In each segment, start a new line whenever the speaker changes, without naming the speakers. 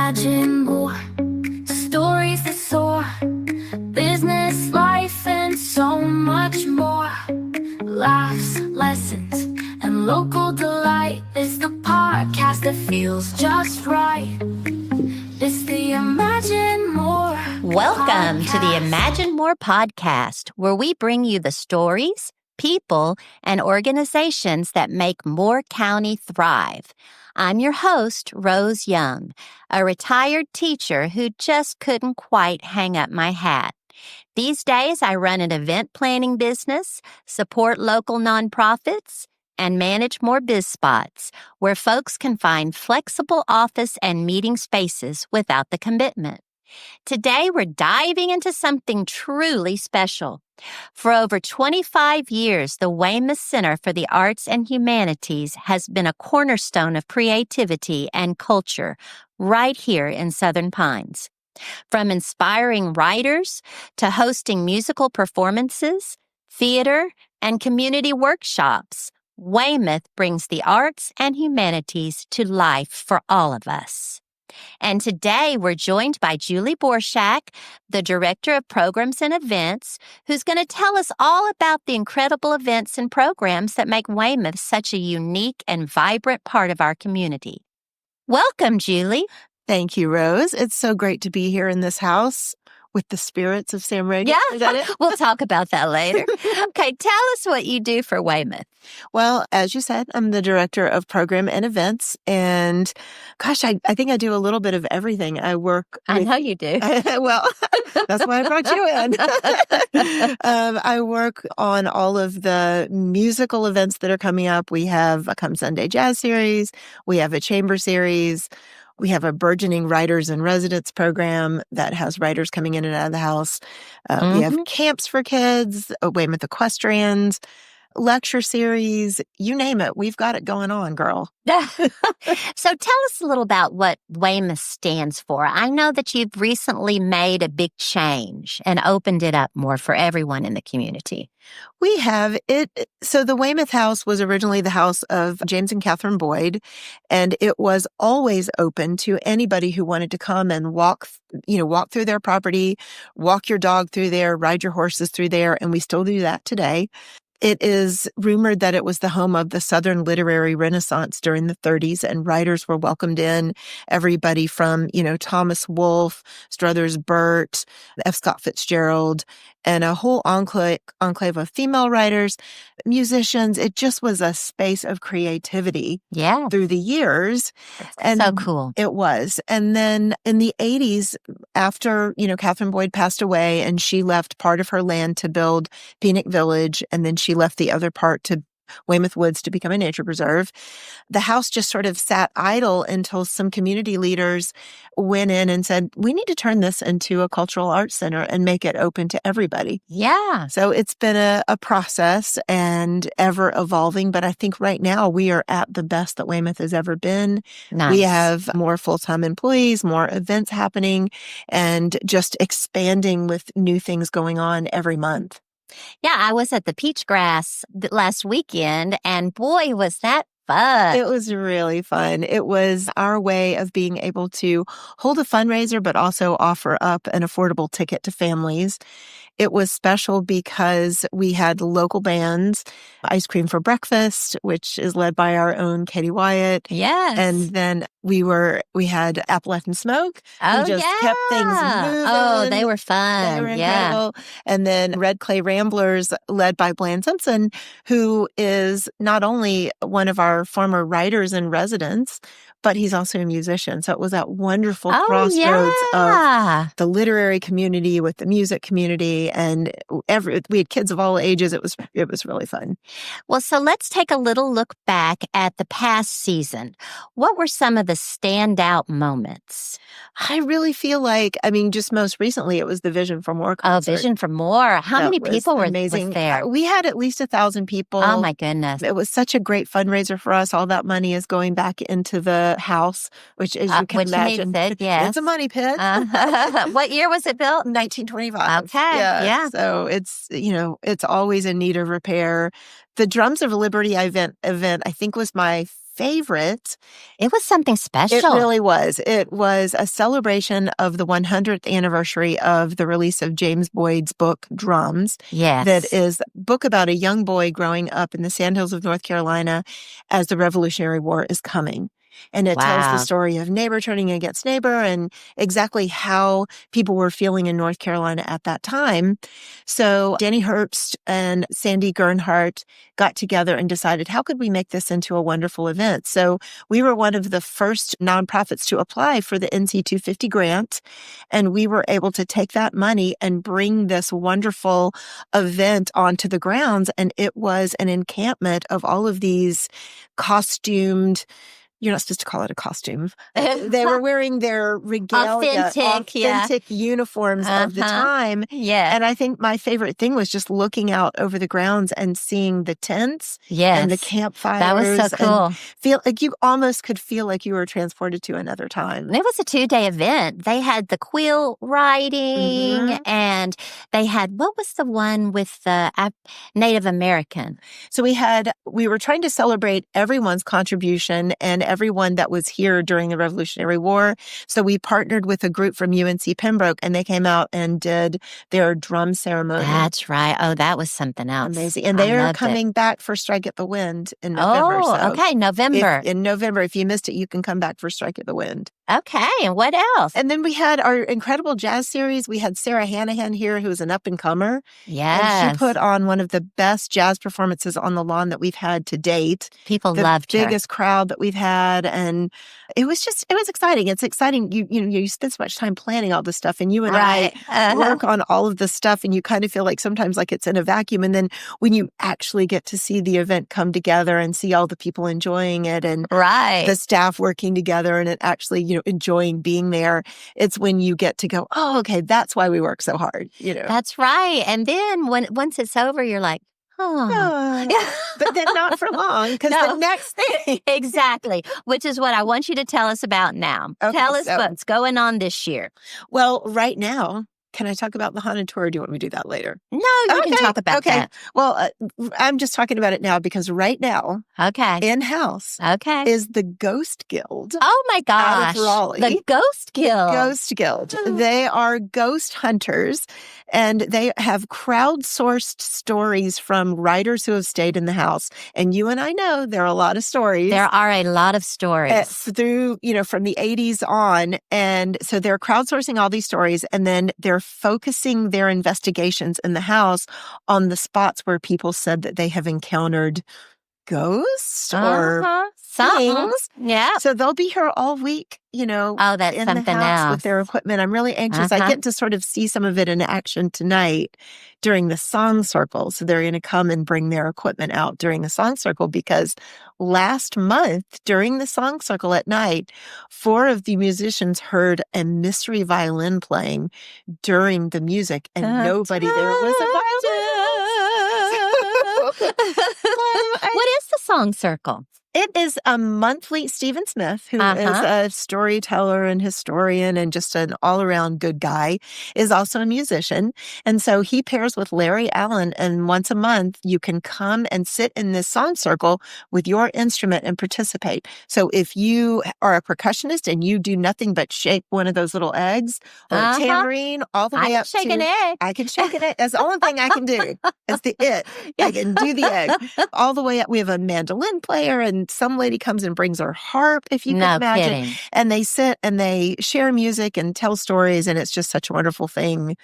imagine more. Stories that soar, business, life, and so much more. Laughs, lessons, and local delight. It's the podcast that feels just right. It's the Imagine More
Welcome
podcast.
to the Imagine More podcast, where we bring you the stories, people, and organizations that make Moore County thrive. I'm your host, Rose Young, a retired teacher who just couldn't quite hang up my hat. These days, I run an event planning business, support local nonprofits, and manage more biz spots where folks can find flexible office and meeting spaces without the commitment. Today, we're diving into something truly special. For over 25 years, the Weymouth Center for the Arts and Humanities has been a cornerstone of creativity and culture right here in Southern Pines. From inspiring writers to hosting musical performances, theater, and community workshops, Weymouth brings the arts and humanities to life for all of us. And today we're joined by Julie Borshak, the Director of Programs and Events, who's going to tell us all about the incredible events and programs that make Weymouth such a unique and vibrant part of our community. Welcome, Julie.
Thank you, Rose. It's so great to be here in this house with the Spirits of Weymouth.
Yeah,
Is that it?
we'll talk about that later. Okay, tell us what you do for Weymouth.
Well, as you said, I'm the Director of Program and Events. And gosh, I think I do a little bit of everything. I work
I know you do.
Well, that's why I brought you in. I work on all of the musical events that are coming up. We have a Come Sunday Jazz series. We have a chamber series. We have a burgeoning writers and residents program that has writers coming in and out of the house. We have camps for kids, Weymouth Equestrians, lecture series, you name it. We've got it going on, girl.
So tell us a little about what Weymouth stands for. I know that you've recently made a big change and opened it up more for everyone in the community.
We have it. So the Weymouth House was originally the house of James and Catherine Boyd, and it was always open to anybody who wanted to come and walk through their property, walk your dog through there, ride your horses through there, and we still do that today. It is rumored that it was the home of the Southern literary renaissance during the 30s, and writers were welcomed in. Everybody from, Thomas Wolfe, Struthers Burt, F. Scott Fitzgerald, and a whole enclave of female writers, musicians. It just was a space of creativity through the years.
And so cool.
It was. And then in the 80s, after, Catherine Boyd passed away and she left part of her land to build Peanut Village, and then she left the other part to Weymouth Woods to become a nature preserve. The house just sort of sat idle until some community leaders went in and said, we need to turn this into a cultural arts center and make it open to everybody.
Yeah.
So it's been a process and ever evolving, but I think right now we are at the best that Weymouth has ever been.
Nice.
We have more full-time employees, more events happening, and just expanding with new things going on every month.
Yeah, I was at the Peachgrass last weekend, and boy, was that fun.
It was really fun. It was our way of being able to hold a fundraiser, but also offer up an affordable ticket to families. It was special because we had local bands, Ice Cream for Breakfast, which is led by our own Katie Wyatt.
Yes.
And then we had Appalachian Smoke.
Oh,
who just kept things moving.
Oh, they were fun.
They were incredible. And then Red Clay Ramblers, led by Blaine Simpson, who is not only one of our former writers in residence, but he's also a musician. So it was that wonderful crossroads of the literary community with the music community, and we had kids of all ages. It was really fun.
Well, so let's take a little look back at the past season. What were some of the standout moments?
I really feel like, just most recently, it was the Vision for More concert.
Oh, Vision for More. How many people were
amazing.
Was there?
We had at least 1,000 people.
Oh, my goodness.
It was such a great fundraiser for us. All that money is going back into the house, which, as you can imagine,
yes.
It's a money pit.
What year was it built?
1925.
Okay, yeah.
So it's always in need of repair. The Drums of Liberty event, I think, was my favorite,
It was something special.
it really was. It was a celebration of the 100th anniversary of the release of James Boyd's book, Drums.
Yes.
That is a book about a young boy growing up in the Sandhills of North Carolina as the Revolutionary War is coming. And it tells the
Wow.
story of neighbor turning against neighbor and exactly how people were feeling in North Carolina at that time. So Danny Herbst and Sandy Gernhardt got together and decided, how could we make this into a wonderful event? So we were one of the first nonprofits to apply for the NC 250 grant. And we were able to take that money and bring this wonderful event onto the grounds. And it was an encampment of all of these costumed, you're not supposed to call it a costume. They were wearing their regalia, authentic uniforms of the time.
Yeah.
And I think my favorite thing was just looking out over the grounds and seeing the tents and the campfires.
That was so cool.
Feel like you almost could feel like you were transported to another time.
It was a 2-day event. They had the quill riding and they had, what was the one with the Native American?
So we were trying to celebrate everyone's contribution and everyone that was here during the Revolutionary War. So we partnered with a group from UNC Pembroke, and they came out and did their drum ceremony.
That's right. Oh, that was something else.
Amazing. And they are coming back for Strike at the Wind in November.
Oh, okay. November.
In November, if you missed it, you can come back for Strike at the Wind.
Okay. And what else?
And then we had our incredible jazz series. We had Sarah Hanahan here, who's an up-and-comer.
Yes.
And she put on one of the best jazz performances on the lawn that we've had to date.
People loved her.
The biggest crowd that we've had. And it was exciting. It's exciting. You spend so much time planning all this stuff, and you and I work on all of this stuff, and you kind of feel like sometimes like it's in a vacuum. And then when you actually get to see the event come together and see all the people enjoying it and the staff working together and it actually, enjoying being there, it's when you get to go, oh, okay, that's why we work so hard.
That's right. And then once it's over, you're like,
but then not for long, because the next thing.
Exactly. Which is what I want you to tell us about now.
Okay,
tell us what's going on this year.
Well, right now, can I talk about the haunted tour, or do you want me to do that later?
No, you can talk about that.
Well, I'm just talking about it now because right now, in-house is the Ghost Guild.
Oh, my gosh.
Out of Raleigh.
The Ghost Guild.
Ghost Guild. They are ghost hunters, and they have crowdsourced stories from writers who have stayed in the house. And you and I know there are a lot of stories.
There are a lot of stories.
Through, from the 80s on. And so they're crowdsourcing all these stories, and then they're focusing their investigations in the house on the spots where people said that they have encountered ghosts or things.
Yeah.
So they'll be here all week,
that's
in
something
the house
else.
with their equipment. I'm really anxious. I get to sort of see some of it in action tonight during the Song Circle. So they're going to come and bring their equipment out during the Song Circle, because last month during the Song Circle at night, 4 of the musicians heard a mystery violin playing during the music, and nobody there was a violinist.
What is the Song Circle?
It is a monthly. Stephen Smith, who is a storyteller and historian and just an all-around good guy, is also a musician. And so he pairs with Larry Allen, and once a month you can come and sit in this song circle with your instrument and participate. So if you are a percussionist and you do nothing but shake one of those little eggs or a tambourine all the way up to...
I can shake an egg.
I can shake an egg. That's the only thing I can do. That's it. I can do the egg. All the way up. We have a mandolin player, and some lady comes and brings her harp, if you can imagine.
Kidding.
And they sit and they share music and tell stories. And it's just such a wonderful thing,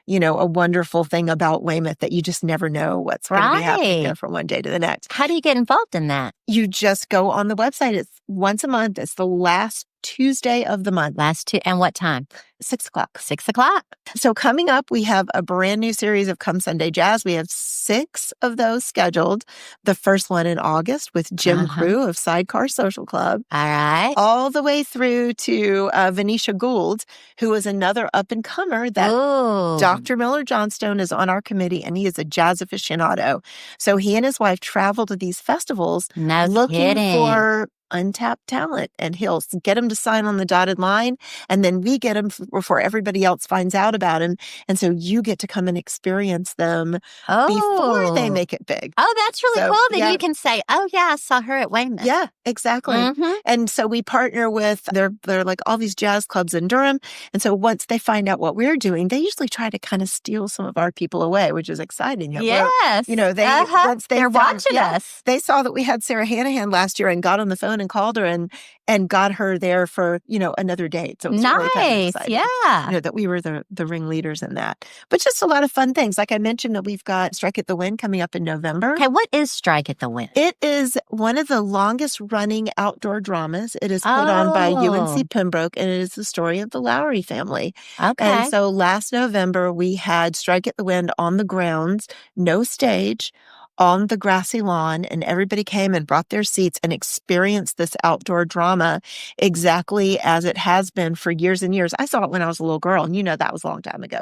a wonderful thing about Weymouth that you just never know what's going to be happening from one day to the next.
How do you get involved in that?
You just go on the website. It's once a month. It's the last Tuesday of the month.
And what time?
6 o'clock.
6 o'clock.
So coming up, we have a brand new series of Come Sunday Jazz. We have 6 of those scheduled. The first one in August with Jim Crew of Sidecar Social Club.
All right.
All the way through to Venetia Gould, who is another up-and-comer that Dr. Miller Johnstone is on our committee, and he is a jazz aficionado. So he and his wife travel to these festivals looking for untapped talent, and he'll get them to sign on the dotted line, and then we get them before everybody else finds out about them. And so you get to come and experience them before they make it big.
Oh, that's really
So,
cool. Then
yeah.
you can say, oh, yeah, I saw her at Weymouth.
Yeah, exactly.
Mhm.
And so we partner with, they're like all these jazz clubs in Durham. And so once they find out what we're doing, they usually try to kind of steal some of our people away, which is exciting.
Yes.
Once
they're watching us.
They saw that we had Sarah Hanahan last year and got on the phone and called her and got her there for, another date. So it was really kind of exciting.
Yeah.
That we were the ringleaders in that. But just a lot of fun things. Like I mentioned, that we've got Strike at the Wind coming up in November.
Okay, what is Strike at the Wind?
It is one of the longest running outdoor dramas. It is put on by UNC Pembroke, and it is the story of the Lowry family.
Okay.
And so last November, we had Strike at the Wind on the grounds, no stage, on the grassy lawn, and everybody came and brought their seats and experienced this outdoor drama exactly as it has been for years and years. I saw it when I was a little girl, and that was a long time ago.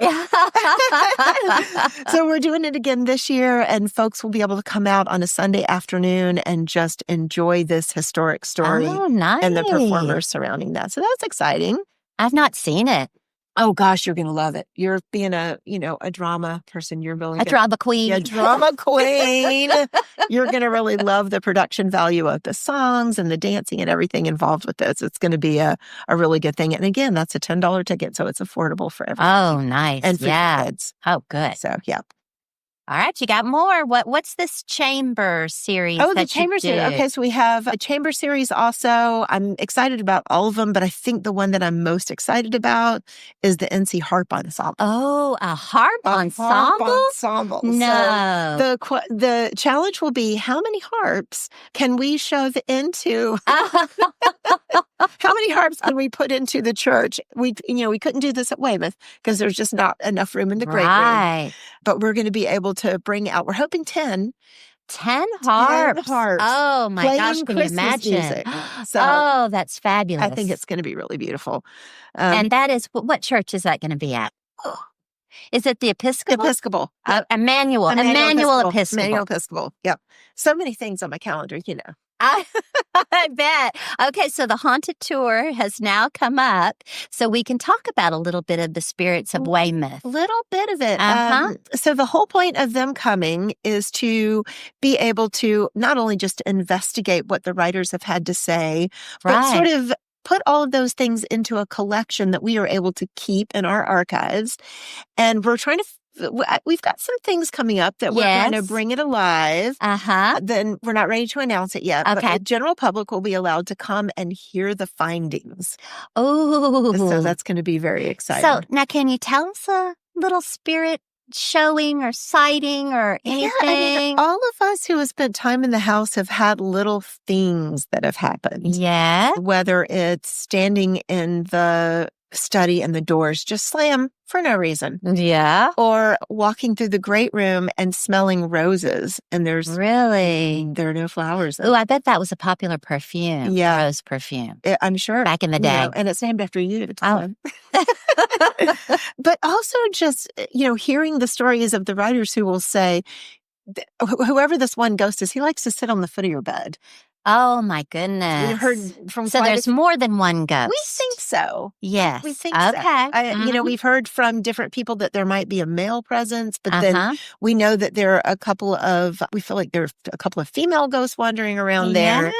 So we're doing it again this year, and folks will be able to come out on a Sunday afternoon and just enjoy this historic story and the performers surrounding that. So that's exciting.
I've not seen it.
Oh gosh, you're going to love it. You're being a drama person. You're really
A drama queen.
Yeah, drama queen. You're going to really love the production value of the songs and the dancing and everything involved with this. It's going to be a really good thing. And again, that's a $10 ticket, so it's affordable for everyone.
Oh, nice.
And for kids.
Oh, good.
So, yeah.
All right, you got more. What's this chamber series?
Oh, the chamber series. Okay, so we have a chamber series also. I'm excited about all of them, but I think the one that I'm most excited about is the NC Harp Ensemble.
Oh, a harp ensemble?
Harp ensemble.
No.
So the challenge will be, how many harps can we shove into? How many harps can we put into the church? We couldn't do this at Weymouth because there's just not enough room in the great room. But we're going to be able to bring out, we're hoping 10.
10 harps.
10 harps.
Oh my gosh, can you
Christmas
imagine?
Music. So
oh, that's fabulous.
I think it's going to be really beautiful.
And that is, what church is that going to be at? Is it the Episcopal?
Episcopal.
Emmanuel Episcopal.
Emmanuel Episcopal. Yep. So many things on my calendar,
I bet. Okay, so the Haunted Tour has now come up, so we can talk about a little bit of the Spirits of Weymouth.
A little bit of it. So the whole point of them coming is to be able to not only just investigate what the writers have had to say, but sort of put all of those things into a collection that we are able to keep in our archives. And we're trying to we've got some things coming up that we're going to bring it alive. Then we're not ready to announce it yet.
Okay.
But the general public will be allowed to come and hear the findings.
Oh.
So that's going to be very exciting.
So now can you tell us a little spirit showing or sighting or anything?
Yeah, I mean, all of us who have spent time in the house have had little things that have happened.
Yeah.
Whether it's standing in the study and the doors just slam for no reason.
Yeah.
Or walking through the great room and smelling roses, and there are no flowers.
Oh, I bet that was a popular perfume.
Yeah.
Rose perfume.
I'm sure.
Back in the day.
And it's named after you.
Oh.
But also just, hearing the stories of the writers who will say, whoever this one ghost is, he likes to sit on the foot of your bed.
Oh, my goodness.
We've heard from
So there's more than one ghost.
We think so.
Yes.
We think
okay.
so. We've heard from different people that there might be a male presence, but then we know that there are we feel like there are a couple of female ghosts wandering around there.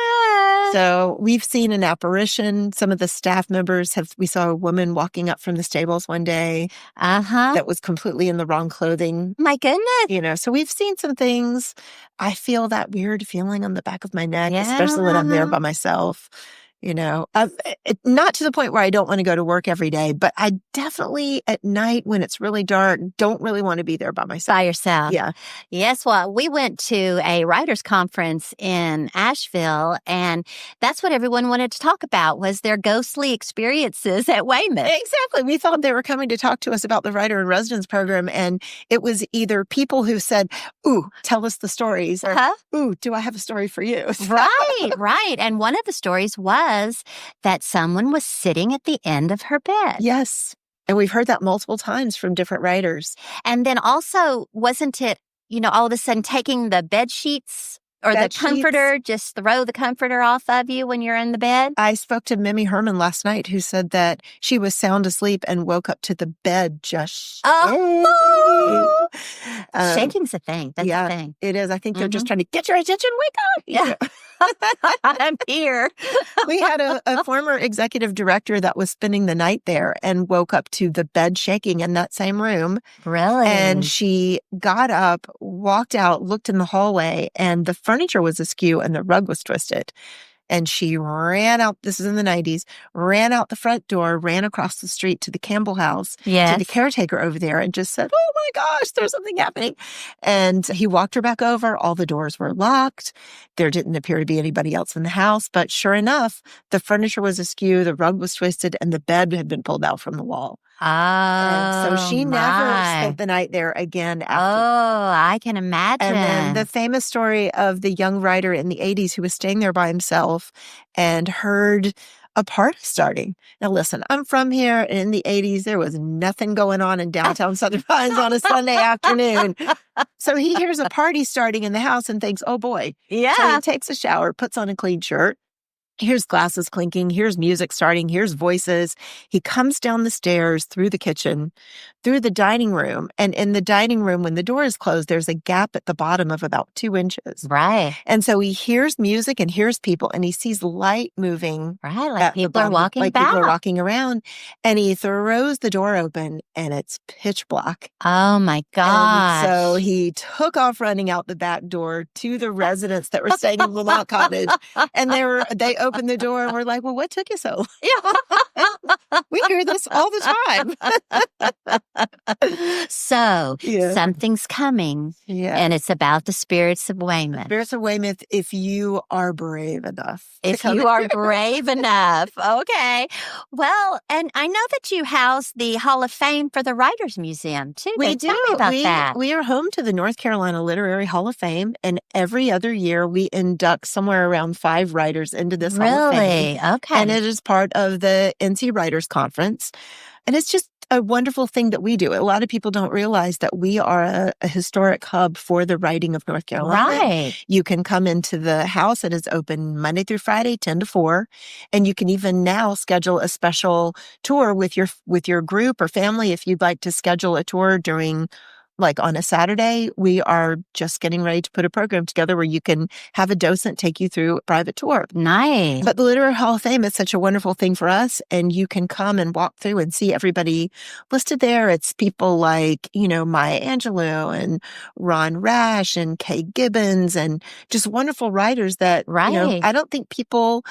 So we've seen an apparition. Some of the staff members we saw a woman walking up from the stables one day that was completely in the wrong clothing.
My goodness.
So we've seen some things. I feel that weird feeling on the back of my neck, especially when I'm there by myself. Not to the point where I don't want to go to work every day, but I definitely at night when it's really dark, don't really want to be there by myself.
By yourself.
Yeah.
Yes. Well, we went to a writers' conference in Asheville, and that's what everyone wanted to talk about was their ghostly experiences at Weymouth.
Exactly. We thought they were coming to talk to us about the Writer in Residence program, and it was either people who said, "Ooh, tell us the stories," or "Ooh, do I have a story for you?"
Right. And one of the stories was that someone was sitting at the end of her bed.
Yes. And we've heard that multiple times from different writers.
And then also, wasn't it, all of a sudden taking the bed sheets Or the
bed sheets.
comforter, just throw the comforter off of you when you're in the bed?
I spoke to Mimi Herman last night, who said that she was sound asleep and woke up to the bed just
Oh!
shaking.
Shaking's a thing. That's a thing.
It is. I think they're just trying to get your attention. Wake up.
Yeah. I'm here.
We had a former executive director that was spending the night there and woke up to the bed shaking in that same room.
Really?
And she got up, walked out, looked in the hallway, and the furniture was askew and the rug was twisted. And she ran out, this is in the 90s, ran out the front door, ran across the street to the Campbell house, to the caretaker over there, and just said, oh my gosh, there's something happening. And he walked her back over. All the doors were locked. There didn't appear to be anybody else in the house. But sure enough, the furniture was askew, the rug was twisted, and the bed had been pulled out from the wall.
Oh,
and so she never spent the night there again after.
Oh, I can imagine.
And then the famous story of the young writer in the 80s who was staying there by himself and heard a party starting. Now, listen, I'm from here, and in the 80s, there was nothing going on in downtown Southern Pines on a Sunday afternoon. So he hears a party starting in the house and thinks, oh boy.
Yeah.
So he takes a shower, puts on a clean shirt. Here's glasses clinking. Here's music starting. Here's voices. He comes down the stairs, through the kitchen, through the dining room. And in the dining room, when the door is closed, there's a gap at the bottom of about 2 inches.
Right.
And so he hears music and hears people, and he sees light moving.
Right, like people are walking
like
back.
people are walking around. And he throws the door open, and it's pitch black.
Oh, my gosh.
And so he took off running out the back door to the residents that were staying in Lamont Cottage. And they opened the door and were like, well, what took you so long? We hear this all the time.
So something's coming, and it's about the Spirits of Weymouth.
Spirits of Weymouth, if you are brave enough.
If you are brave enough. Okay. Well, and I know that you house the Hall of Fame for the Writers Museum, too.
We do.
Tell me about that.
We are home to the North Carolina Literary Hall of Fame, and every other year we induct somewhere around 5 writers into this Hall of Fame.
Really? Okay.
And it is part of the NC Writers Conference. And it's just a wonderful thing that we do. A lot of people don't realize that we are a historic hub for the writing of North Carolina.
Right.
You can come into the house. It is open Monday through Friday, 10 to 4. And you can even now schedule a special tour with your group or family. If you'd like to schedule a tour during, like on a Saturday, we are just getting ready to put a program together where you can have a docent take you through a private tour.
Nice.
But the Literary Hall of Fame is such a wonderful thing for us, and you can come and walk through and see everybody listed there. It's people like, Maya Angelou and Ron Rash and Kay Gibbons and just wonderful writers that, I don't think people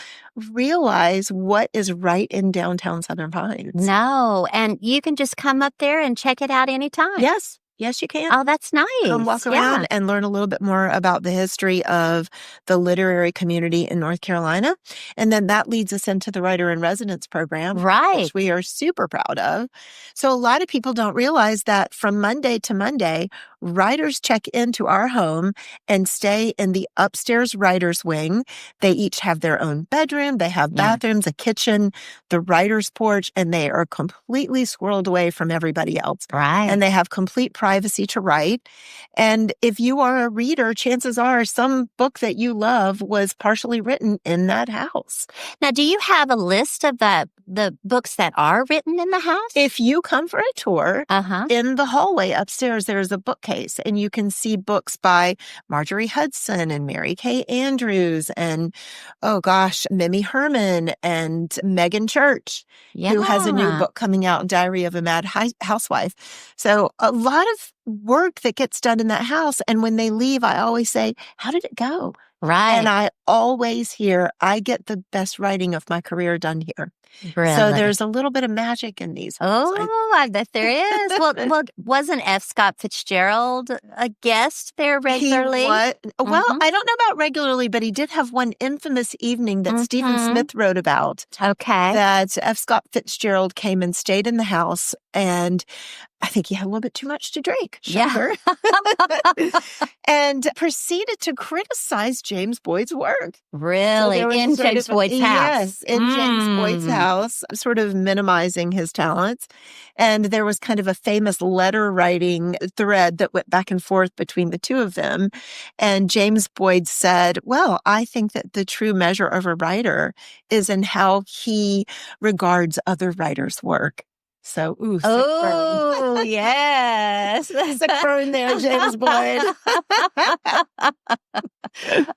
realize what is right in downtown Southern Pines.
No, and you can just come up there and check it out anytime.
Yes. Yes, you can.
Oh, that's nice.
Come walk around and learn a little bit more about the history of the literary community in North Carolina. And then that leads us into the Writer in Residence program, which we are super proud of. So a lot of people don't realize that from Monday to Monday, writers check into our home and stay in the upstairs writer's wing. They each have their own bedroom. They have bathrooms, a kitchen, the writer's porch, and they are completely squirreled away from everybody else.
Right.
And they have complete privacy to write. And if you are a reader, chances are some book that you love was partially written in that house.
Now, do you have a list of the books that are written in the house?
If you come for a tour, in the hallway upstairs, there's a bookcase, and you can see books by Marjorie Hudson and Mary Kay Andrews and, Mimi Herman and Megan Church, who has a new book coming out, Diary of a Mad Housewife. So a lot of work that gets done in that house. And when they leave, I always say, how did it go?
Right.
And I always hear, I get the best writing of my career done here.
Really?
So there's a little bit of magic in these.
Oh, I bet there is. Well, wasn't F. Scott Fitzgerald a guest there regularly?
Well, I don't know about regularly, but he did have one infamous evening that Stephen Smith wrote about.
Okay.
That F. Scott Fitzgerald came and stayed in the house, and I think he had a little bit too much to drink. Shocker. And proceeded to criticize James Boyd's work.
Really?
So
In James Boyd's house?
Yes, in James Boyd's house, sort of minimizing his talents. And there was kind of a famous letter writing thread that went back and forth between the two of them. And James Boyd said, well, I think that the true measure of a writer is in how he regards other writers' work. So, sick burn.
Oh, yes.
Sick burn there, James Boyd.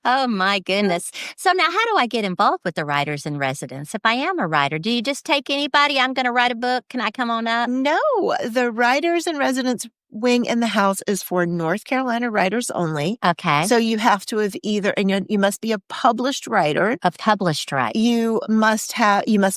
Oh, my goodness. So now how do I get involved with the Writers in Residence? If I am a writer, do you just take anybody? I'm going to write a book. Can I come on up?
No, the Writers in Residence wing in the house is for North Carolina writers only.
Okay.
So you have to have either, and you must be a published writer.
A published writer.
You must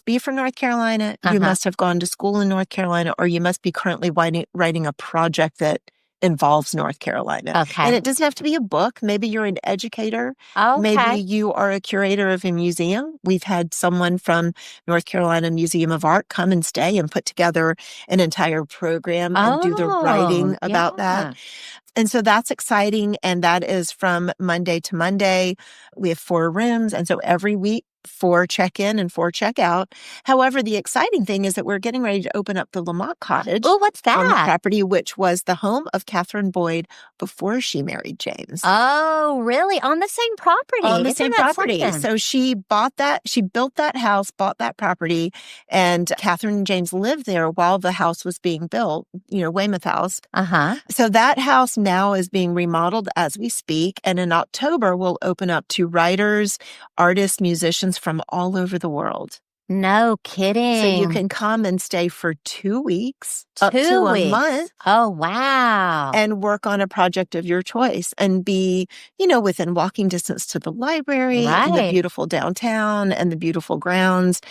be from North Carolina. You must have gone to school in North Carolina, or you must be currently writing a project that involves North Carolina.
Okay.
And it doesn't have to be a book. Maybe you're an educator.
Okay.
Maybe you are a curator of a museum. We've had someone from North Carolina Museum of Art come and stay and put together an entire program and do the writing about that. And so that's exciting. And that is from Monday to Monday. We have 4 rooms. And so every week, 4 check-in and 4 check-out. However, the exciting thing is that we're getting ready to open up the Lamont Cottage.
Oh, what's that?
On the property, which was the home of Catherine Boyd before she married James.
Oh, really? On the same property?
On the
Isn't
same
that
property.
something?
So she bought that, she built that house, bought that property, and Catherine and James lived there while the house was being built, Weymouth House. So that house now is being remodeled as we speak. And in October, we'll open up to writers, artists, musicians from all over the world.
No kidding.
So you can come and stay for 2 weeks, up to a month.
Oh, wow.
And work on a project of your choice and be, within walking distance to the library and the beautiful downtown and the beautiful grounds.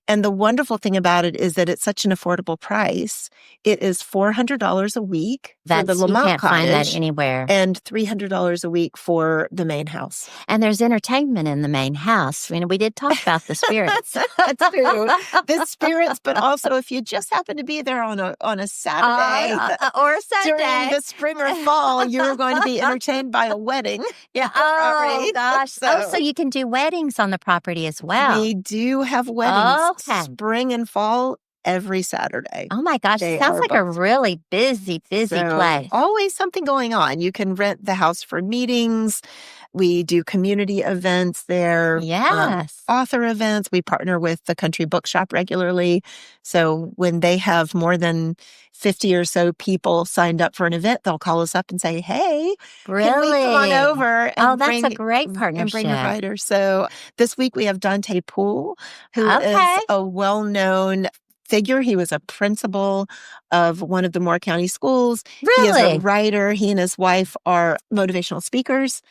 And the wonderful thing about it is that it's such an affordable price. It is $400 a week for the Lamont
You can't
Cottage.
find that anywhere.
And $300 a week for the main house.
And there's entertainment in the main house. We did talk about the spirits.
That's true. The spirits, but also if you just happen to be there on a Saturday
or a Sunday
during the spring or fall, you're going to be entertained by a wedding.
Yeah. Oh gosh. So you can do weddings on the property as well.
We do have weddings spring and fall every Saturday.
Oh my gosh. It sounds like a really busy place.
Always something going on. You can rent the house for meetings. We do community events there.
Yes.
Author events. We partner with the Country Bookshop regularly. So when they have more than 50 or so people signed up for an event, they'll call us up and say, hey,
really?
Can we come on over? And
that's a great partnership.
And bring a writer. So this week we have Dante Poole, who is a well-known figure. He was a principal of one of the Moore County schools.
Really?
He is a writer. He and his wife are motivational speakers.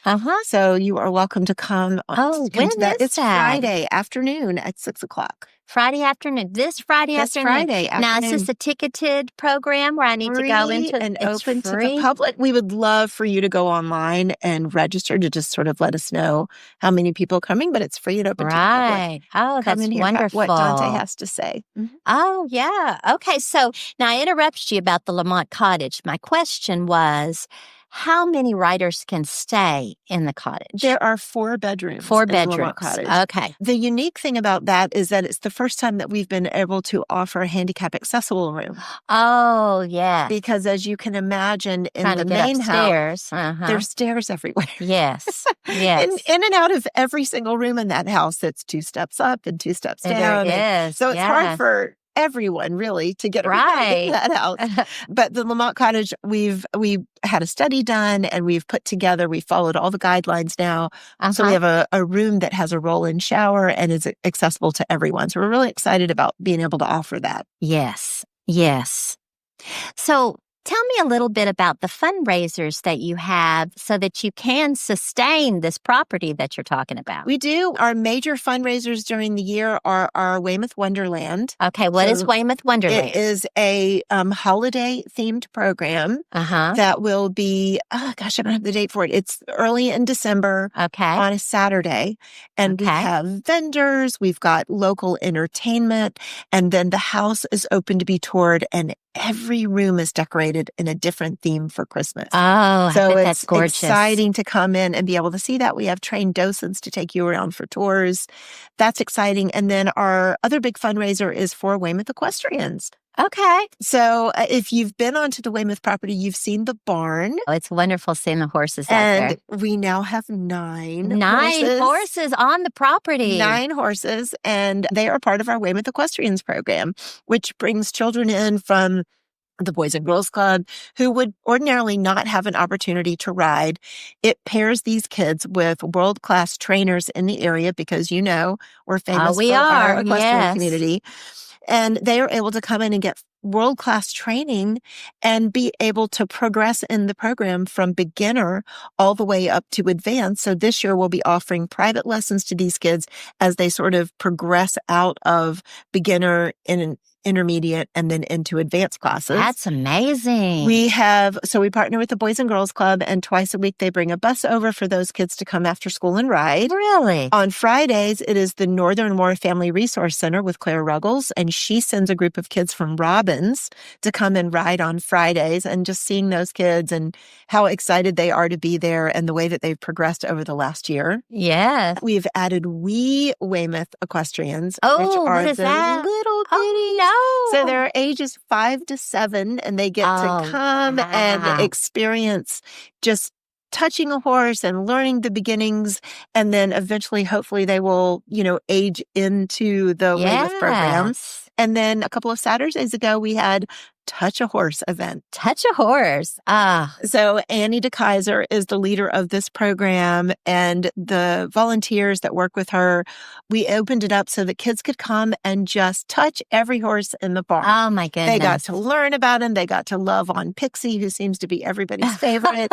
So you are welcome to come.
When is that?
It's Friday afternoon at 6:00.
Friday afternoon. This Friday afternoon.
Friday afternoon.
Now, is this a ticketed program where I need to go into?
And open to the public? We would love for you to go online and register to just sort of let us know how many people are coming, but it's free and open to the public.
Oh, that's wonderful.
What Dante has to say.
Oh, yeah. Okay. So now I interrupted you about the Lamont Cottage. My question was, how many writers can stay in the cottage?
There are 4 bedrooms.
4 bedrooms.
In the Lamont Cottage.
Okay.
The unique thing about that is that it's the first time that we've been able to offer a handicap accessible room.
Oh, yeah.
Because as you can imagine, in
Trying
the
to get
main
upstairs.
house, there's stairs everywhere.
Yes. Yes.
In and out of every single room in that house, it's 2 steps up and 2 steps down.
There is.
So it's hard for everyone really to get around in that house. But the Lamont Cottage, we had a study done and we followed all the guidelines now. So we have a room that has a roll-in shower and is accessible to everyone. So we're really excited about being able to offer that.
Yes. Yes. So tell me a little bit about the fundraisers that you have so that you can sustain this property that you're talking about.
We do. Our major fundraisers during the year are our Weymouth Wonderland.
Okay, what is Weymouth Wonderland?
It is a holiday-themed program that will be, I don't have the date for it. It's early in December on a Saturday. And we have vendors, we've got local entertainment, and then the house is open to be toured and every room is decorated in a different theme for Christmas.
Oh,
So
I bet
it's
that's gorgeous.
exciting to come in and be able to see that. We have trained docents to take you around for tours. That's exciting. And then our other big fundraiser is for Weymouth equestrians.
Okay.
So if you've been onto the Weymouth property, you've seen the barn.
Oh, it's wonderful seeing the horses out
And
there.
we now have nine
9 horses on the property.
9 horses, and they are part of our Weymouth Equestrians program, which brings children in from the Boys and Girls Club who would ordinarily not have an opportunity to ride. It pairs these kids with world-class trainers in the area because, we're famous
we
for our
are,
equestrian
yes.
community. And they are able to come in and get world-class training and be able to progress in the program from beginner all the way up to advanced. So this year we'll be offering private lessons to these kids as they sort of progress out of beginner and intermediate and then into advanced classes.
That's amazing.
We partner with the Boys and Girls Club, and twice a week they bring a bus over for those kids to come after school and ride.
Really?
On Fridays, it is the Northern War Family Resource Center with Claire Ruggles, and she sends a group of kids from Robbins to come and ride on Fridays, and just seeing those kids and how excited they are to be there and the way that they've progressed over the last year.
Yes.
We've added wee Weymouth equestrians,
Oh,
which are
what is
the
that?
little bitties.
Oh, no.
So they're ages 5 to 7, and they get to come
wow.
and experience just touching a horse and learning the beginnings. And then eventually, hopefully, they will, age into the Weymouth program.
Yes.
And then a couple of Saturdays ago, we had Touch a Horse event.
Touch a horse.
So Annie DeKaiser is the leader of this program, and the volunteers that work with her, we opened it up so that kids could come and just touch every horse in the barn.
Oh, my goodness.
They got to learn about him. They got to love on Pixie, who seems to be everybody's favorite,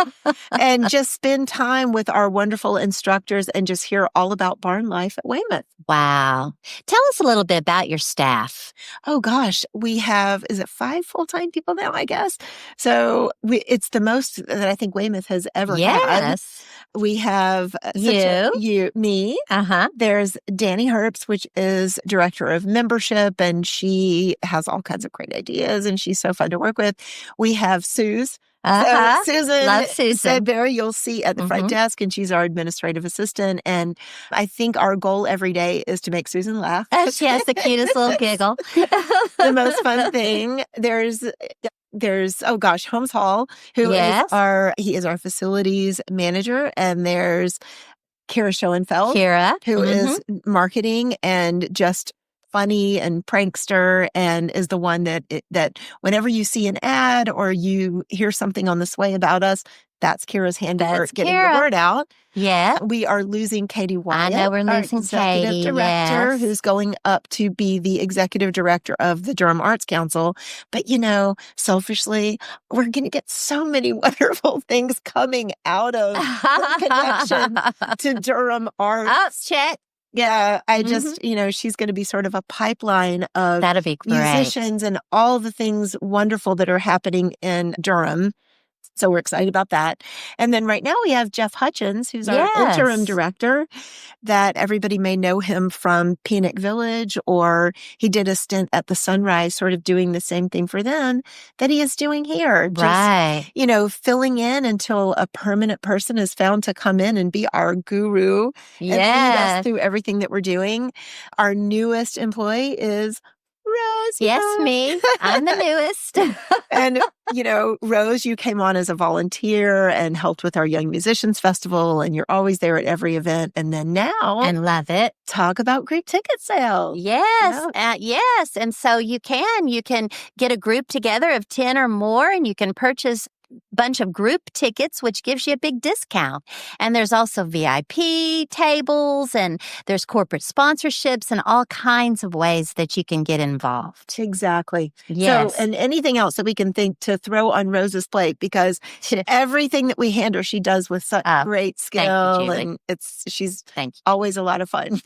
and just spend time with our wonderful instructors and just hear all about barn life at Weymouth.
Wow. Tell us a little bit about your staff.
Oh, gosh. We have, is it 5 full-time people now, I guess? So it's the most that I think Weymouth has ever had.
Yes.
We have me.
Uh-huh.
There's Danny Herbst, which is director of membership, and she has all kinds of great ideas, and she's so fun to work with. We have Suze.
Uh-huh.
So Susan
Love Susan.
Sudbury, you'll see at the front desk, and she's our administrative assistant. And I think our goal every day is to make Susan laugh.
She has the cutest little giggle.
The most fun thing. There's Holmes Hall, who is our facilities manager, and there's Kira Schoenfeld, who is marketing and just funny and prankster, and is the one that whenever you see an ad or you hear something on the sway about us, that's Kira's handiwork getting the word out.
Yeah.
We are losing Katie Wyatt.
I know we're losing
executive
Katie,
director,
yes.
who's going up to be the executive director of the Durham Arts Council. But, selfishly, we're going to get so many wonderful things coming out of the connection to Durham Arts.
Oh, check.
Yeah, I just, she's going to be sort of a pipeline of
That'd be great.
musicians and all the things wonderful that are happening in Durham. So we're excited about that. And then right now we have Jeff Hutchins, who's our interim director, that everybody may know him from Peanut Village, or he did a stint at the Sunrise, sort of doing the same thing for them that he is doing here.
Right.
Just, filling in until a permanent person is found to come in and be our guru and lead us through everything that we're doing. Our newest employee is Rose.
Yes, me. I'm the newest.
And, Rose, you came on as a volunteer and helped with our Young Musicians Festival, and you're always there at every event. And then now...
And love it.
Talk about group ticket sales.
Yes. Yes. And so you can get a group together of 10 or more, and you can purchase bunch of group tickets, which gives you a big discount. And there's also VIP tables, and there's corporate sponsorships, and all kinds of ways that you can get involved.
Exactly.
Yes.
So, and anything else that we can think to throw on Rose's plate, because everything that we hand her, she does with such great skill, and she's always a lot of fun.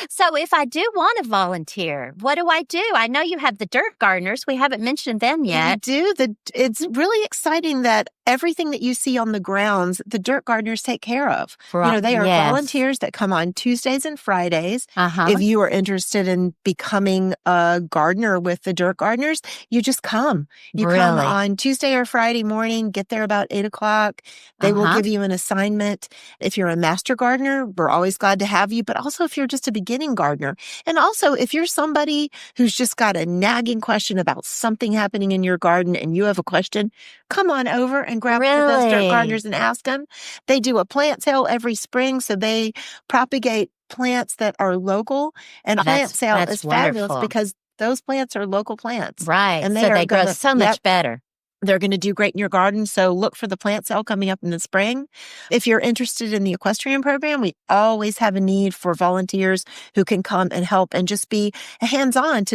So if I do want to volunteer, what do? I know you have the dirt gardeners. We haven't mentioned them yet.
We do. It's really exciting that everything that you see on the grounds, the dirt gardeners take care of. They are
Yes.
volunteers that come on Tuesdays and Fridays.
Uh-huh.
If you are interested in becoming a gardener with the dirt gardeners, you just come. You come
Really?
on Tuesday or Friday morning, get there about 8:00. They will give you an assignment. If you're a master gardener, we're always glad to have you. But also if you're just a beginning gardener. And also if you're somebody who's just got a nagging question about something happening in your garden and you have a question, come on over and grab one of those dirt
Really?
gardeners and ask them. They do a plant sale every spring, so they propagate plants that are local. And a plant sale
that's
is fabulous
wonderful.
because those plants are local plants.
Right.
And
So they grow so much better.
They're going to do great in your garden. So look for the plant sale coming up in the spring. If you're interested in the equestrian program, we always have a need for volunteers who can come and help and just be hands-on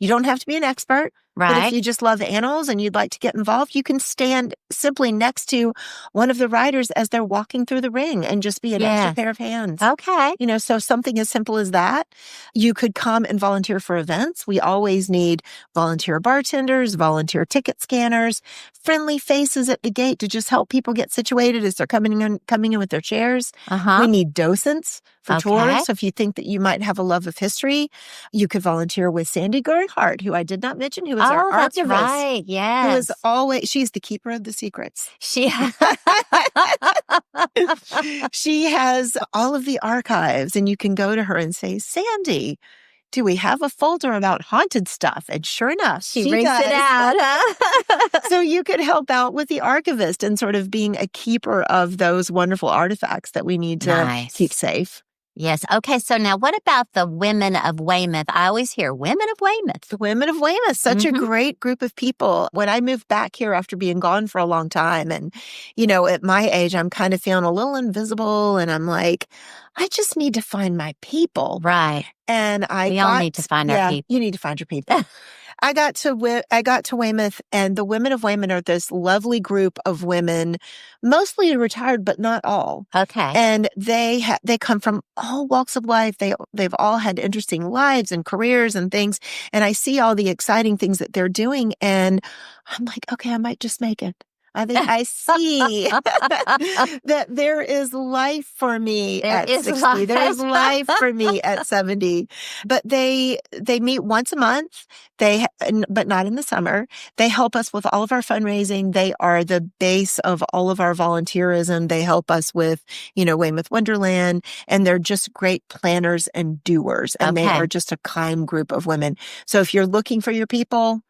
you don't have to be an expert. But if
Right.
you just love animals and you'd like to get involved, you can stand simply next to one of the riders as they're walking through the ring and just be an extra
Yes.
pair of hands.
Okay.
So something as simple as that. You could come and volunteer for events. We always need volunteer bartenders, volunteer ticket scanners, friendly faces at the gate to just help people get situated as they're coming in with their chairs.
Uh-huh.
We need docents for
Okay.
tours. So if you think that you might have a love of history, you could volunteer with Sandy Gernhardt, who I did not mention, who is our
that's
archivist.
right. Yes.
Who is she's the keeper of the secrets.
She
She has all of the archives, and you can go to her and say, Sandy, do we have a folder about haunted stuff? And sure enough, she
brings
does.
it out. Huh?
So you could help out with the archivist and sort of being a keeper of those wonderful artifacts that we need to
Nice.
keep safe.
Yes. Okay. So now what about the women of Weymouth? I always hear women of Weymouth.
The women of Weymouth, such a great group of people. When I moved back here after being gone for a long time, and, at my age, I'm kind of feeling a little invisible, and I'm like, I just need to find my people.
Right.
And
We all need to find our people.
You need to find your people. I got to Weymouth, and the women of Weymouth are this lovely group of women, mostly retired, but not all.
Okay.
And they come from all walks of life. They've all had interesting lives and careers and things. And I see all the exciting things that they're doing, and I'm like, okay, I might just make it. I think I see that there is life for me at 60. There's life for me at 70. But they meet once a month. But not in the summer. They help us with all of our fundraising. They are the base of all of our volunteerism. They help us with, Weymouth Wonderland, and they're just great planners and doers. And they are just a kind group of women. So if you're looking for your people,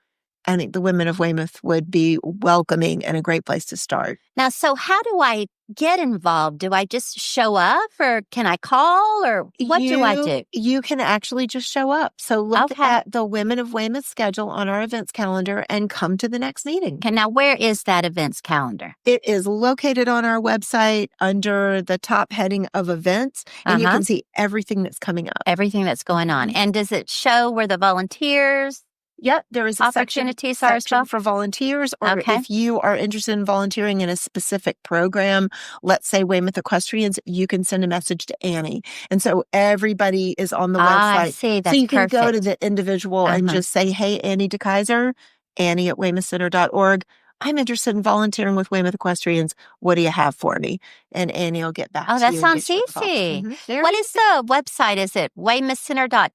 I think the women of Weymouth would be welcoming and a great place to start.
Now, so how do I get involved? Do I just show up, or can I call, or what do I do?
You can actually just show up. So look at the Women of Weymouth schedule on our events calendar and come to the next meeting.
Okay, now where is that events calendar?
It is located on our website under the top heading of events, and you can see everything that's coming up.
Everything that's going on. And does it show where the volunteers?
Yep, there is a
opportunities are as
section
well
for volunteers, or if you are interested in volunteering in a specific program, let's say Weymouth Equestrians, you can send a message to Annie. And so everybody is on the website.
I see. That's
so you can
perfect.
go to the individual and just say, hey, Annie DeKaiser, Annie at weymouthcenter.org. I'm interested in volunteering with Weymouth Equestrians. What do you have for me? And Annie will get back to you.
Oh, that sounds easy. What is the website? Is it weymouthcenter.org?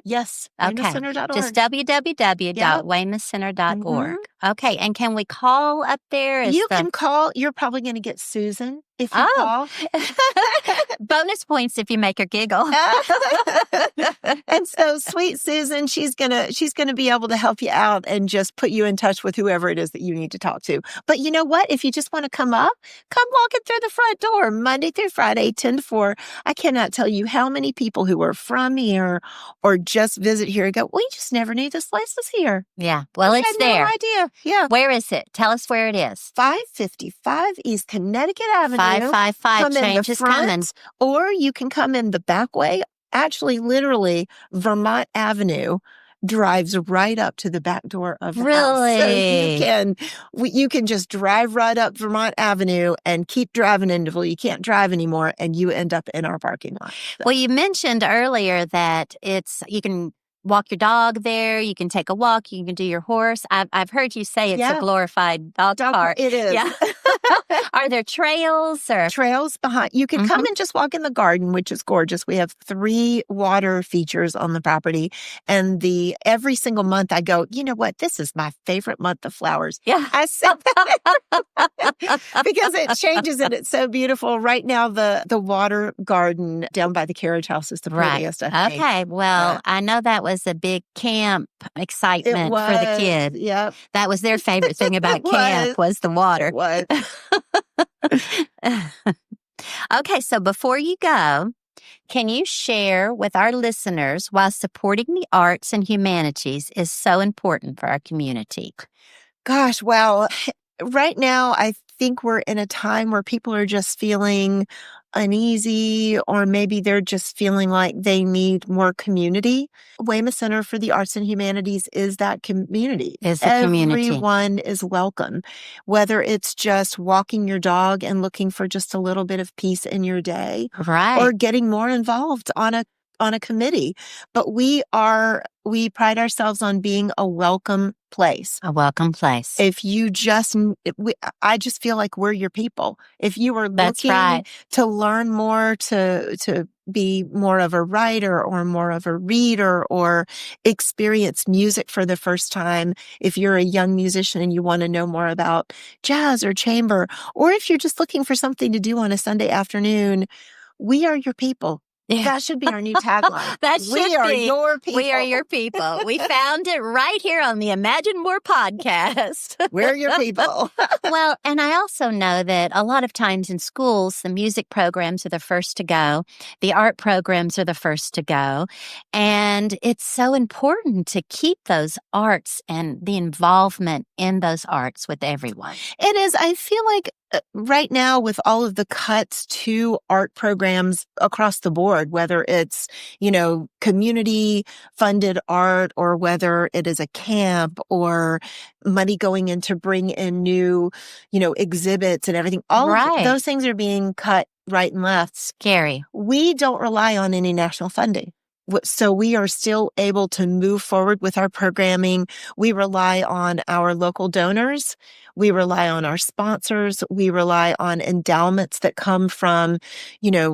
Yes.
Okay.
weymouthcenter.org.
Just www.weymouthcenter.org. Okay. And can we call up there?
You can call. You're probably going to get Susan if you call.
Bonus points if you make her giggle.
And so sweet Susan, she's gonna be able to help you out and just put you in touch with whoever it is that you need to talk to. But you know what? If you just want to come walking through the front door Monday through Friday, 10 to 4. I cannot tell you how many people who are from here or just visit here and go, we just never knew this place was here.
Yeah. Well, it's there.
No idea. Yeah.
Where is it? Tell us where it is.
555 East Connecticut Avenue.
555.
Come
Change is coming.
Or you can come in the back way. Actually, literally, Vermont Avenue drives right up to the back door of the house.
Really?
So you can just drive right up Vermont Avenue and keep driving until you can't drive anymore, and you end up in our parking lot. So.
Well, you mentioned earlier that you can walk your dog there. You can take a walk. You can do your horse. I've heard you say it's a glorified dog park.
It is.
Yeah. Are there trails or
trails behind? You can come and just walk in the garden, which is gorgeous. We have 3 water features on the property, and every single month I go, you know what? This is my favorite month of flowers.
Yeah.
I said because it changes and it's so beautiful. Right now, the water garden down by the carriage house is the prettiest. I think.
Okay. Well, I know that was a big camp excitement for the kids.
Yep.
That was their favorite thing about camp was the water.
It was.
Okay, so before you go, can you share with our listeners why supporting the arts and humanities is so important for our community?
Gosh, well, right now I think we're in a time where people are just feeling uneasy, or maybe they're just feeling like they need more community. Weymouth Center for the Arts and Humanities is that community. Everyone is welcome, whether it's just walking your dog and looking for just a little bit of peace in your day, or getting more involved on a committee. But we pride ourselves on being a welcome place.
A welcome place.
If you I just feel like we're your people. If you are looking to learn more, to be more of a writer or more of a reader, or experience music for the first time, if you're a young musician and you want to know more about jazz or chamber, or if you're just looking for something to do on a Sunday afternoon, we are your people. Yeah. That should be our new tagline. We are your people.
We are your people. We found it right here on the Imagine More podcast.
We're your people.
Well, and I also know that a lot of times in schools, the music programs are the first to go. The art programs are the first to go. And it's so important to keep those arts and the involvement in those arts with everyone.
It is. I feel like right now, with all of the cuts to art programs across the board, whether it's, community funded art, or whether it is a camp, or money going in to bring in new, exhibits and everything, all of those things are being cut right and left.
Scary.
We don't rely on any national funding. So we are still able to move forward with our programming. We rely on our local donors. We rely on our sponsors. We rely on endowments that come from,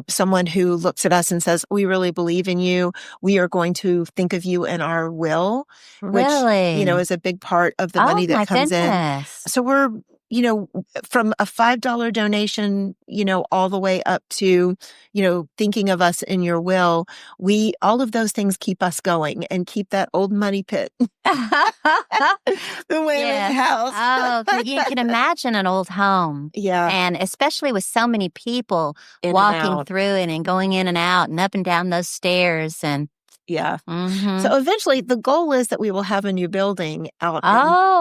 someone who looks at us and says, we really believe in you. We are going to think of you in our will, which, is a big part of the money that comes in. So we're, from a $5 donation, all the way up to, thinking of us in your will, all of those things keep us going and keep that old money pit. The Weymouth house.
Oh, you can imagine an old home.
Yeah.
And especially with so many people walking through it and going in and out and up and down those stairs. And
yeah.
Mm-hmm.
So eventually the goal is that we will have a new building out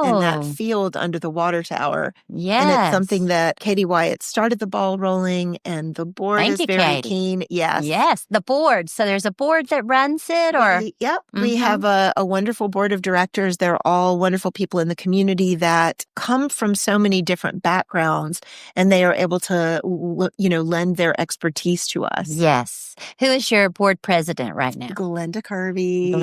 in that field under the water tower.
Yes.
And it's something that Katie Wyatt started the ball rolling, and the board is very
Katie.
keen. Yes.
Yes. The board. So there's a board that runs it, or?
Yep. Mm-hmm. We have a wonderful board of directors. They're all wonderful people in the community that come from so many different backgrounds, and they are able to, lend their expertise to us.
Yes. Who is your board president right now?
Glenda Kirby.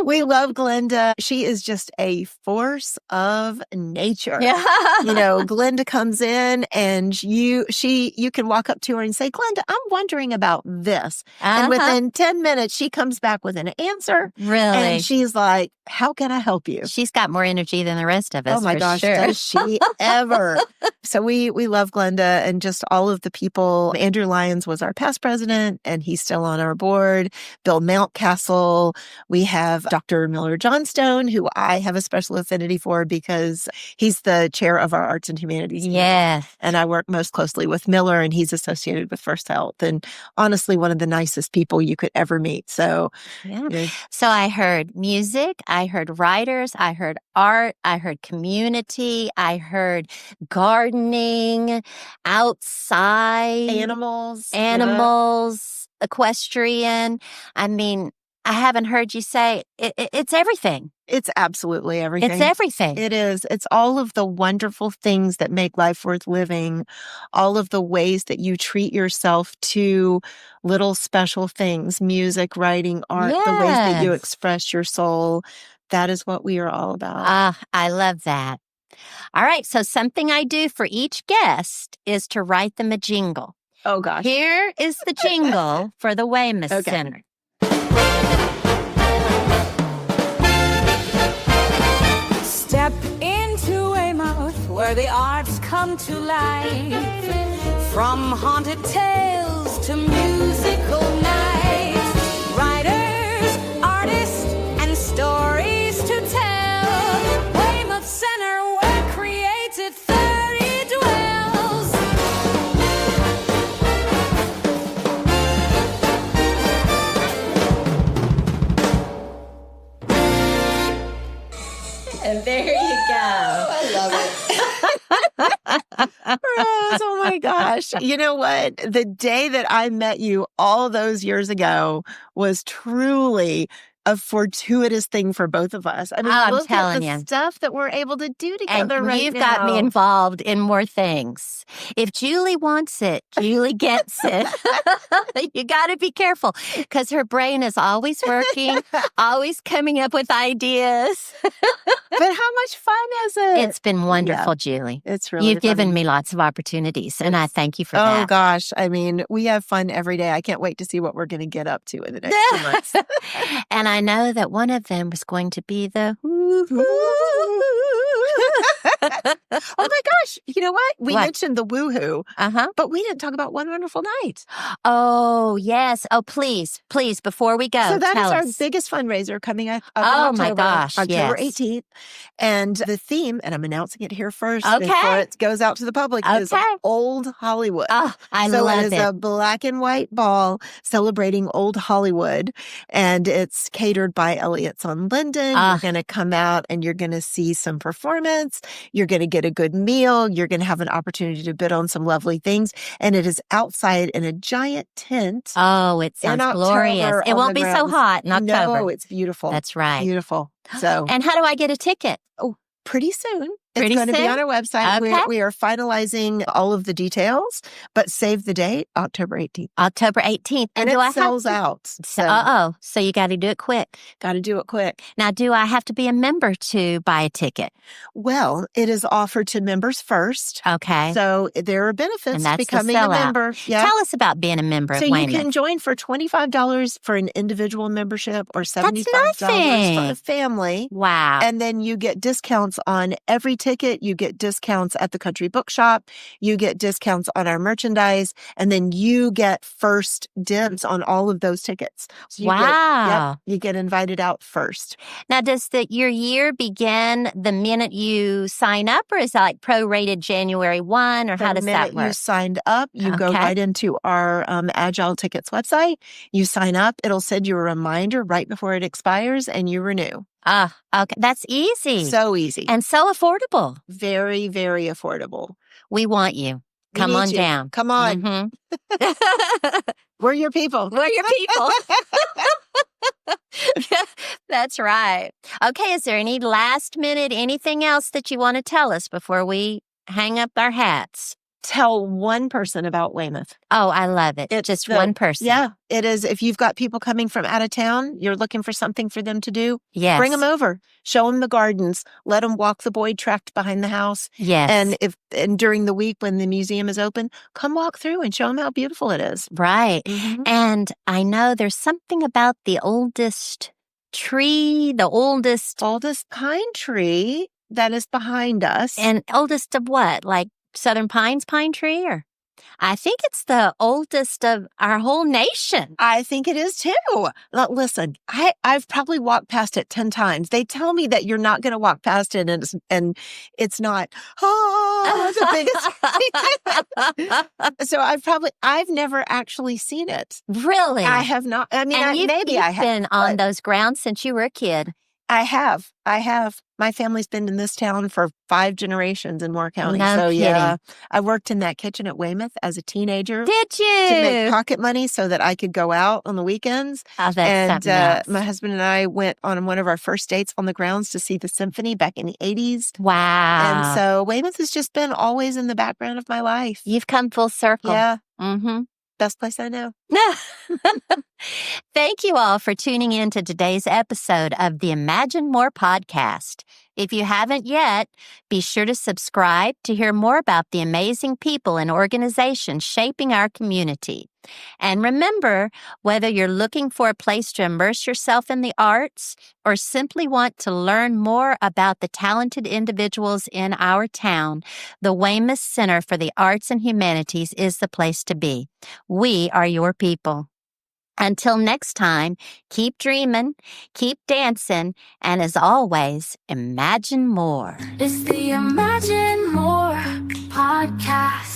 We love Glenda. She is just a force of nature.
Yeah.
Glenda comes in and you can walk up to her and say, Glenda, I'm wondering about this. And within 10 minutes, she comes back with an answer.
Really?
And she's like, how can I help you?
She's got more energy than the rest of us.
Oh my gosh, does she ever? So we love Glenda and just all of the people. Andrew Lyons was our past president, and he's still on our board. Bill Mountcastle. We have Dr. Miller Johnstone, who I have a special affinity for because he's the chair of our Arts and Humanities.
Yes.
And I work most closely with Miller, and he's associated with First Health. And honestly, one of the nicest people you could ever meet. So,
So I heard music, I heard writers, I heard art, I heard community, I heard gardening, outside,
animals,
equestrian. I mean, I haven't heard you say it's everything.
It's absolutely everything.
It's everything.
It is. It's all of the wonderful things that make life worth living, all of the ways that you treat yourself to little special things, music, writing, art, the ways that you
Yes.
express your soul. That is what we are all about.
I love that. All right. So something I do for each guest is to write them a jingle.
Oh, gosh.
Here is the jingle for the Weymouth
Okay.
Center.
Step into Weymouth, where the arts come to life. From haunted tales to musical nights. Writers, artists, and stories to tell. Weymouth Center, where creative 30 dwells.
And there you go.
I love it. Rose, oh my gosh. You know what? The day that I met you all those years ago was truly a fortuitous thing for both of us. I mean,
I'm
look
telling
at the
you.
stuff that we're able to do
And
together right
you've
now.
got me involved in more things. If Julie wants it, Julie gets it. You got to be careful because her brain is always working, always coming up with ideas.
But how much fun is it?
It's been wonderful, Julie.
It's really
You've given
fun.
me lots of opportunities, and I thank you for
Oh,
that.
gosh. I mean, we have fun every day. I can't wait to see what we're going to get up to in the next 2 months.
And I know that one of them was going to be the
Oh my gosh. You know what? We
What?
mentioned the woohoo,
Uh-huh.
but we didn't talk about One Wonderful Night.
Oh, yes. Oh, please, before we go,
So that is
tell
our
us.
biggest fundraiser coming up in
Oh, my
October,
gosh,
October
yes.
18th. And the theme, and I'm announcing it here first
Okay.
before it goes out to the public, is
Okay.
Old Hollywood.
Oh, I
So
love
it is
it.
a black and white ball celebrating Old Hollywood, and it's catered by Elliott's on Linden.
Ah.
You're going to come out and you're going to see some performance. You're going to get a good meal. You're going to have an opportunity to bid on some lovely things. And it is outside in a giant tent.
Oh, it
in
sounds glorious.
October
It
on
won't
the
be so
grounds.
hot in October.
No, it's beautiful.
That's right.
Beautiful. So
And how do I get a ticket?
pretty soon.
Pretty
It's going to be
soon?
on our website.
Okay.
We are finalizing all of the details, but save the date, October 18th.
October 18th.
And
do I
it
have
sells
to?
out.
So you got to do it quick.
Got to do it quick.
Now, do I have to be a member to buy a ticket?
Well, it is offered to members first.
Okay.
So there are benefits
And
to
that's the
becoming a
sellout.
member. Yeah.
Tell us about being a member
So
of
you
Weymouth.
can join for $25 for an individual membership or $75 for
nothing.
a family.
Wow.
And then you get discounts on every ticket. You get discounts at the country bookshop. You get discounts on our merchandise. And then you get first dibs on all of those tickets. So
Wow.
You get invited out first.
Now, does your year begin the minute you sign up, or is that like prorated January 1, or how
The
does that
minute you
work?
signed up, you go
Okay.
right into our Agile Tickets website. You sign up. It'll send you a reminder right before it expires, and you renew.
Ah, okay. That's easy.
So easy.
And so affordable.
Very, very affordable.
We want you.
We
Come
need
on
you.
down.
Come on.
Mhm.
We're your people.
We're your people. That's right. Okay, is there any last minute, anything else that you want to tell us before we hang up our hats?
Tell one person about Weymouth.
Oh, I love it.
It's
Just
the-
one person.
Yeah, it is. If you've got people coming from out of town, you're looking for something for them to do,
Yes.
bring them over. Show them the gardens. Let them walk the Boyd tract behind the house.
Yes.
And during the week when the museum is open, come walk through and show them how beautiful it is.
Right.
Mhm.
And I know there's something about the oldest tree, the oldest,
Oldest pine tree that is behind us.
and oldest of what? Like Southern Pines pine tree? Or I think it's the oldest of our whole nation.
I think it is too. Now, listen, I've probably walked past it 10 times. They tell me that you're not going to walk past it, and it's not. Oh, the biggest. So I've never actually seen it.
Really?
I have not. I mean,
And
maybe
you've
I have.
been on
but-
those grounds since you were a kid.
I have. My family's been in this town for 5 generations in Moore County.
No
So,
kidding.
yeah, I worked in that kitchen at Weymouth as a teenager
Did
to make
you?
pocket money so that I could go out on the weekends.
Oh, that's
And
something else.
my husband and I went on one of our first dates on the grounds to see the symphony back in the 80s.
Wow.
And so Weymouth has just been always in the background of my life.
You've come full circle.
Yeah,
Mm-hmm.
best place I know.
Thank you all for tuning in to today's episode of the Imagine More podcast. If you haven't yet, be sure to subscribe to hear more about the amazing people and organizations shaping our community. And remember, whether you're looking for a place to immerse yourself in the arts or simply want to learn more about the talented individuals in our town, the Weymouth Center for the Arts and Humanities is the place to be. We are your people. Until next time, keep dreaming, keep dancing, and as always, imagine more.
It's the Imagine More podcast.